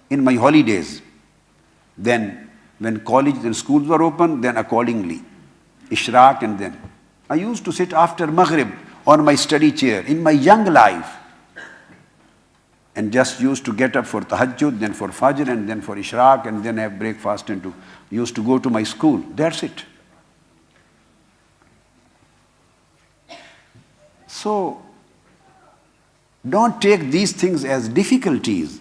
in my holidays. Then when college and schools were open, then accordingly, Ishraq, and then I used to sit after Maghrib on my study chair in my young life and just used to get up for Tahajjud, then for Fajr, and then for Ishraq, and then have breakfast and used to go to my school. That's it. So, don't take these things as difficulties.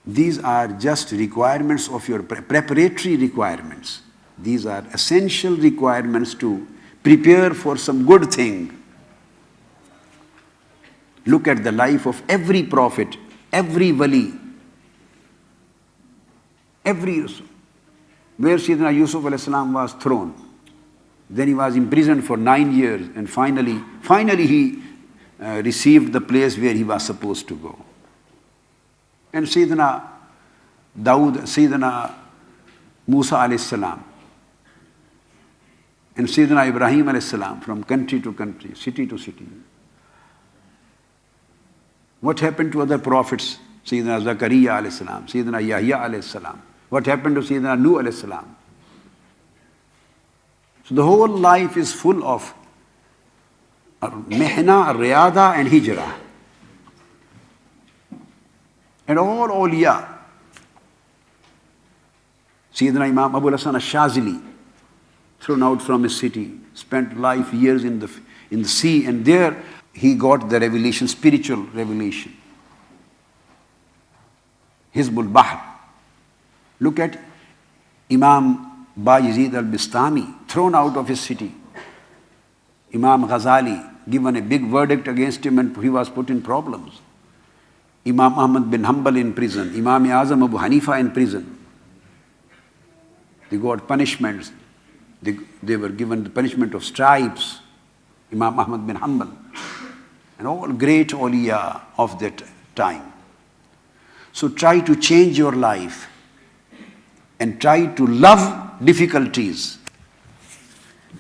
These are just requirements of your preparatory requirements. These are essential requirements to prepare for some good thing. Look at the life of every prophet, every wali, every Rasul. Where Sayyidina Yusuf alayhi salam was thrown. Then he was imprisoned for 9 years, and finally he received the place where he was supposed to go. And Sayyidina Dawood, Sayyidina Musa alayhi salam, and Sayyidina Ibrahim alayhi salam, from country to country, city to city. What happened to other prophets? Sayyidina Zakaria alayhi salam, Sayyidina Yahya alayhi salam. What happened to Sayyidina Nuh alayhi salam? So the whole life is full of mihna, riyada, and hijrah. And all awliya. Sayyidina Imam Abu Hasan al-Shazili, thrown out from his city, spent life years in the sea, and there he got the revelation, spiritual revelation. Hizbul Bahr. Look at Imam Bayezid al-Bistami, thrown out of his city. Imam Ghazali, given a big verdict against him, and he was put in problems. Imam Ahmad bin Hanbal in prison. Imam Azam Abu Hanifa in prison. They got punishments. They were given the punishment of stripes. Imam Ahmad bin Hanbal. And all great awliya of that time. So try to change your life and try to love difficulties.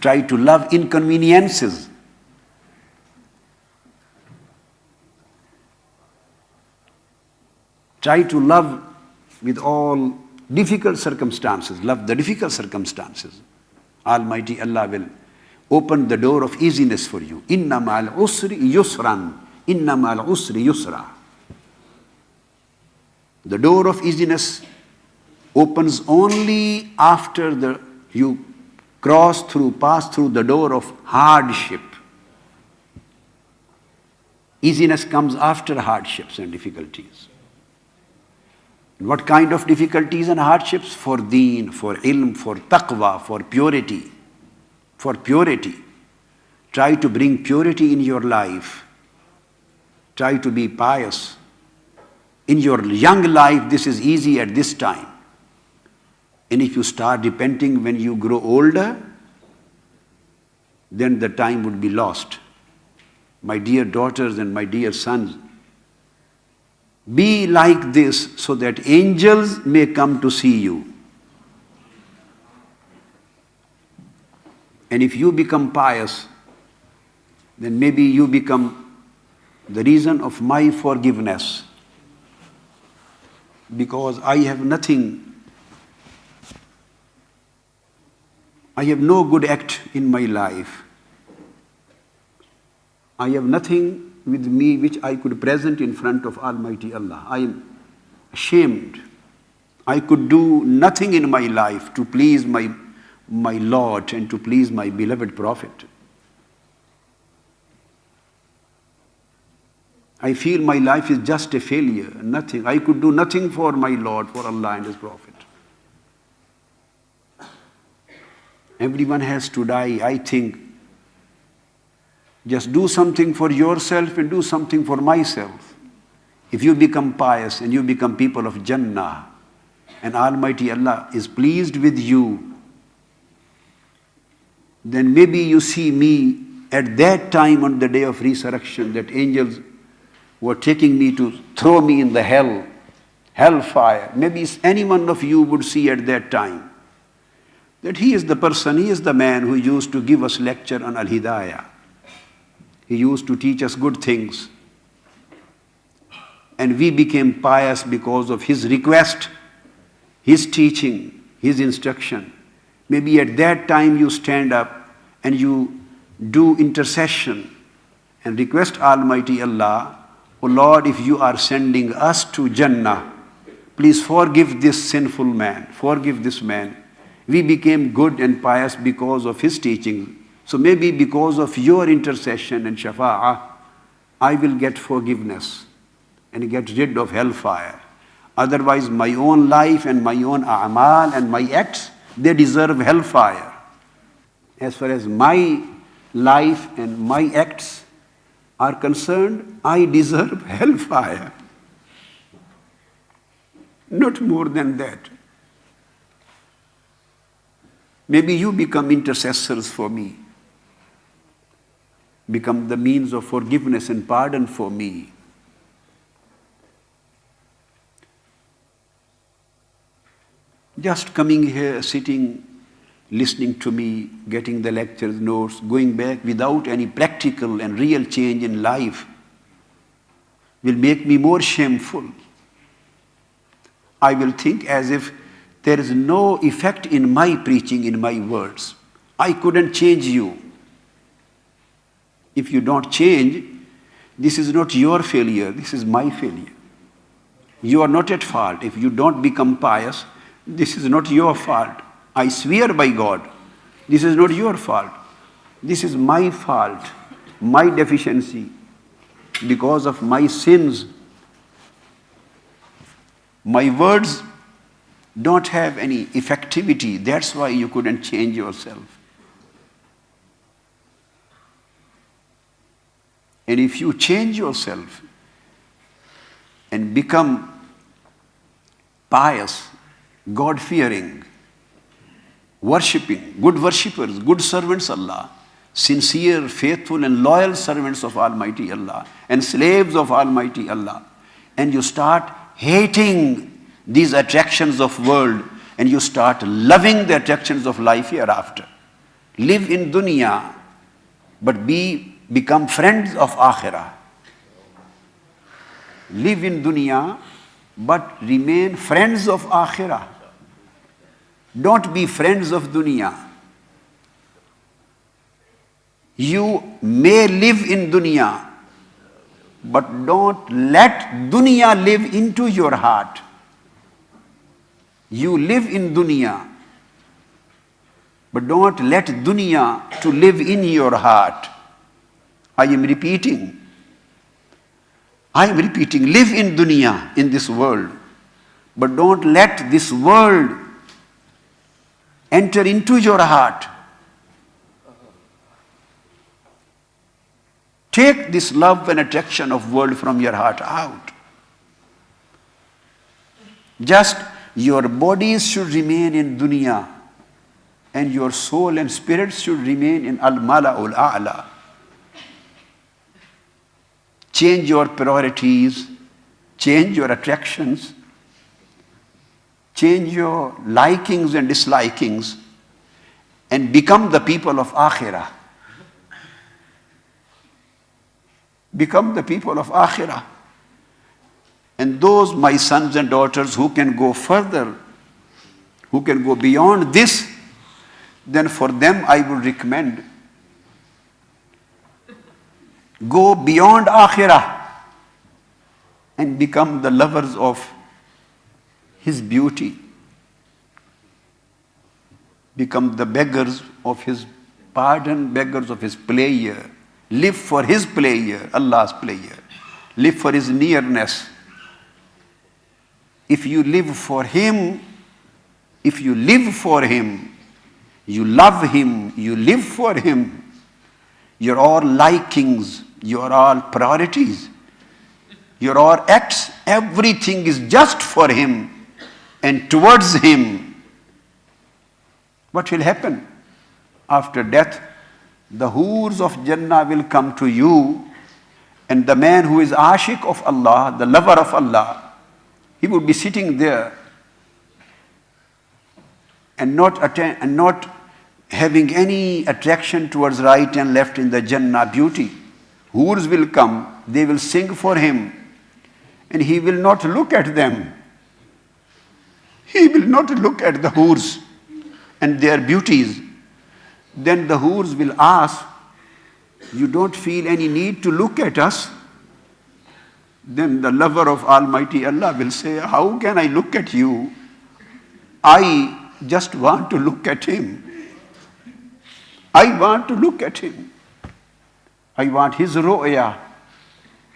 Try to love inconveniences. Try to love with all difficult circumstances. Love the difficult circumstances. Almighty Allah will open the door of easiness for you. Inna ma'al usri yusran. Inna ma'al usri yusra. The door of easiness opens only after you pass through the door of hardship. Easiness comes after hardships and difficulties. What kind of difficulties and hardships? For deen, for ilm, for taqwa, for purity. For purity. Try to bring purity in your life. Try to be pious. In your young life, this is easy at this time. And if you start repenting when you grow older, then the time would be lost. My dear daughters and my dear sons, be like this so that angels may come to see you. And if you become pious, then maybe you become the reason of my forgiveness. Because I have nothing, I have no good act in my life. I have nothing with me which I could present in front of Almighty Allah. I am ashamed. I could do nothing in my life to please my Lord and to please my beloved Prophet. I feel my life is just a failure, nothing. I could do nothing for my Lord, for Allah and His Prophet. Everyone has to die, I think. Just do something for yourself and do something for myself. If you become pious and you become people of Jannah, and Almighty Allah is pleased with you, then maybe you see me at that time on the day of resurrection, that angels were taking me to throw me in the hellfire. Maybe any one of you would see at that time that he is the person, he is the man who used to give us lecture on Al-Hidayah. He used to teach us good things. and we became pious because of his request, his teaching, his instruction. Maybe at that time you stand up and you do intercession and request Almighty Allah, "O Lord, if you are sending us to Jannah, please forgive this sinful man, forgive this man. We became good and pious because of his teaching. So maybe because of your intercession and shafa'ah, I will get forgiveness and get rid of hellfire. Otherwise, my own life and my own a'mal and my acts, they deserve hellfire. As far as my life and my acts are concerned, I deserve hellfire. Not more than that. Maybe you become intercessors for me, become the means of forgiveness and pardon for me. Just coming here, sitting, listening to me, getting the lectures, notes, going back without any practical and real change in life will make me more shameful. I will think as if there is no effect in my preaching, in my words. I couldn't change you. If you don't change, this is not your failure, this is my failure. You are not at fault. If you don't become pious, this is not your fault. I swear by God, this is not your fault. This is my fault, my deficiency, because of my sins. My words don't have any effectivity. That's why you couldn't change yourself. And if you change yourself and become pious, God-fearing, worshipping, good worshippers, good servants of Allah, sincere, faithful and loyal servants of Almighty Allah and slaves of Almighty Allah, and you start hating these attractions of world and you start loving the attractions of life hereafter. Live in dunya, but become friends of akhirah. Live in dunya, but remain friends of akhirah. Don't be friends of dunya. You may live in dunya, but don't let dunya live into your heart. You live in dunya, but don't let dunya to live in your heart. I am repeating, live in dunya, in this world, but don't let this world enter into your heart. Take this love and attraction of world from your heart out. Just your bodies should remain in dunya and your soul and spirit should remain in al-mala'ul a'la. Change your priorities, change your attractions, change your likings and dislikings, and become the people of akhirah. Become the people of akhirah. And those, my sons and daughters, who can go further, who can go beyond this, then for them I would recommend, go beyond akhirah and become the lovers of his beauty. Become the beggars of his pardon, beggars of his pleasure. Live for his pleasure, Allah's pleasure. Live for his nearness. If you live for him, you love him, you live for him, your all likings, your all priorities, your all acts, everything is just for him and towards him. What will happen? After death, the hurs of Jannah will come to you, and the man who is ashik of Allah, the lover of Allah, he would be sitting there and not having any attraction towards right and left in the Jannah beauty. Hurs will come, they will sing for him, and he will not look at them. He will not look at the hurs and their beauties. Then the hurs will ask, you don't feel any need to look at us? Then the lover of Almighty Allah will say, how can I look at you? I just want to look at him. I want to look at him. I want his ru'ya.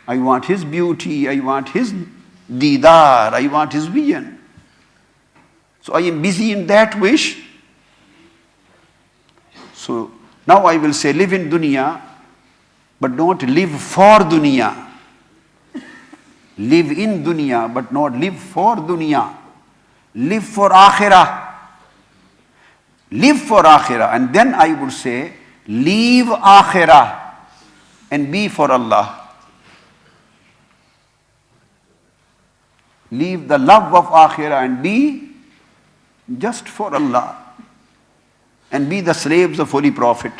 I want his beauty. I want his didar. I want his vision. So I am busy in that wish. So now I will say, live in dunya, but don't live for dunya. Live in dunya, but not live for dunya. Live for akhirah. Live for akhirah. And then I would say, leave akhirah and be for Allah. Leave the love of akhirah and be just for Allah. And be the slaves of Holy Prophet.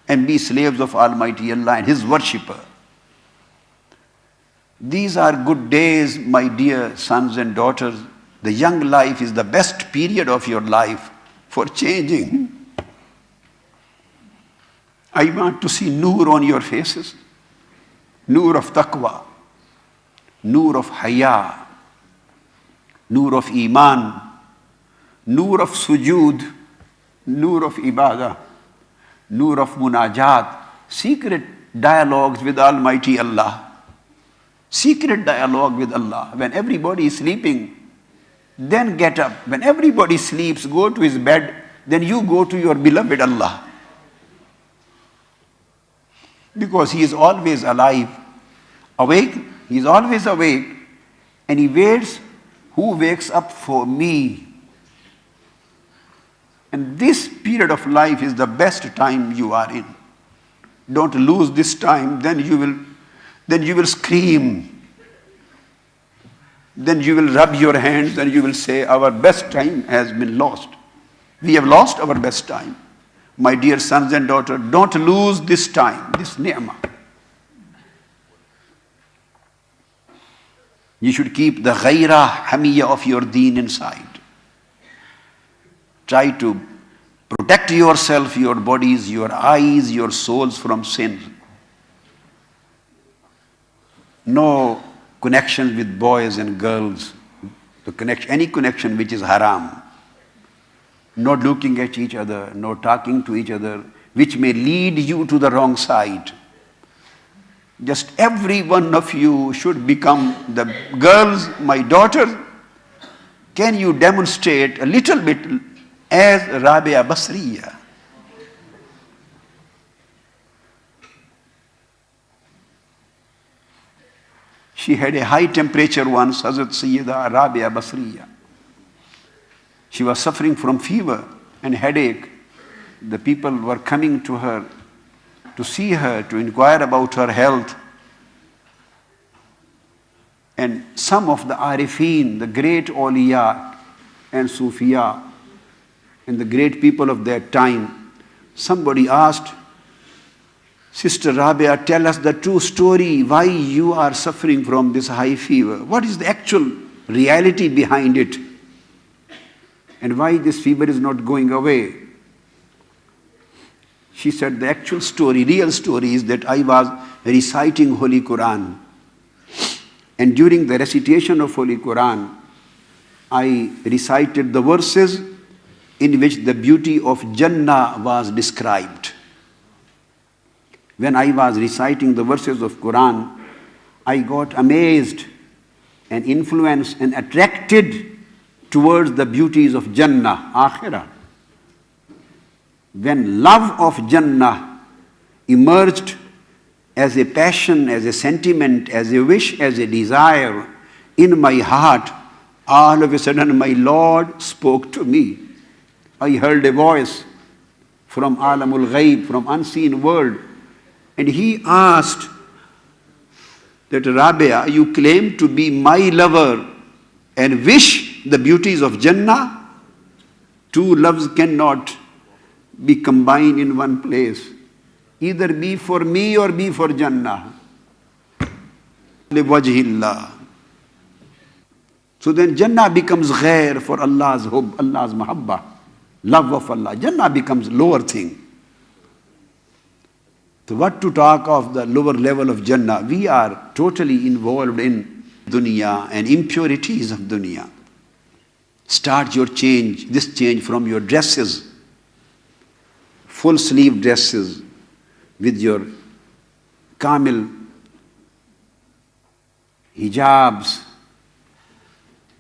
And be slaves of Almighty Allah and His worshipper. These are good days, my dear sons and daughters. The young life is the best period of your life for changing. I want to see noor on your faces. Noor of taqwa. Noor of haya. Noor of iman. Noor of sujood. Noor of ibadah. Noor of munajat. Secret dialogues with Almighty Allah. Secret dialogue with Allah. When everybody is sleeping, then get up. When everybody sleeps, go to his bed, then you go to your beloved Allah. Because He is always alive, awake, He is always awake, and He waits, who wakes up for me. And this period of life is the best time you are in. Don't lose this time, then you will scream. Then you will rub your hands and you will say, our best time has been lost. We have lost our best time. My dear sons and daughters, don't lose this time, this ni'mah. You should keep the ghairah, hamiyah of your deen inside. Try to protect yourself, your bodies, your eyes, your souls from sin. No connections with boys and girls. Any connection which is haram. No looking at each other, no talking to each other, which may lead you to the wrong side. Just every one of you should become the girls, my daughters. Can you demonstrate a little bit as Rabia Basriya? She had a high temperature once, Hazrat Sayyida Rabia Basriya. She was suffering from fever and headache. The people were coming to her to see her, to inquire about her health. And some of the Arifin, the great awliya and Sufiya, and the great people of that time, somebody asked, Sister Rabia, tell us the true story, why you are suffering from this high fever. What is the actual reality behind it? And why this fever is not going away? She said, the actual story, real story is that I was reciting Holy Quran. And during the recitation of Holy Quran, I recited the verses in which the beauty of Jannah was described. When I was reciting the verses of Quran, I got amazed and influenced and attracted towards the beauties of Jannah, Akhirah. When love of Jannah emerged as a passion, as a sentiment, as a wish, as a desire in my heart, all of a sudden my Lord spoke to me. I heard a voice from Alamul Ghaib, from unseen world, and He asked that, Rabia, you claim to be my lover and wish the beauties of Jannah? Two loves cannot be combined in one place. Either be for me or be for Jannah. لِوَجْهِ اللَّهِ. So then Jannah becomes ghair for Allah's hub, Allah's mahabbah, love of Allah. Jannah becomes lower thing. So what to talk of the lower level of Jannah? We are totally involved in dunya and impurities of dunya. Start your change, this change from your dresses, full sleeve dresses with your kamil hijabs,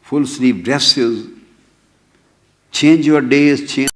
full sleeve dresses. Change your days, change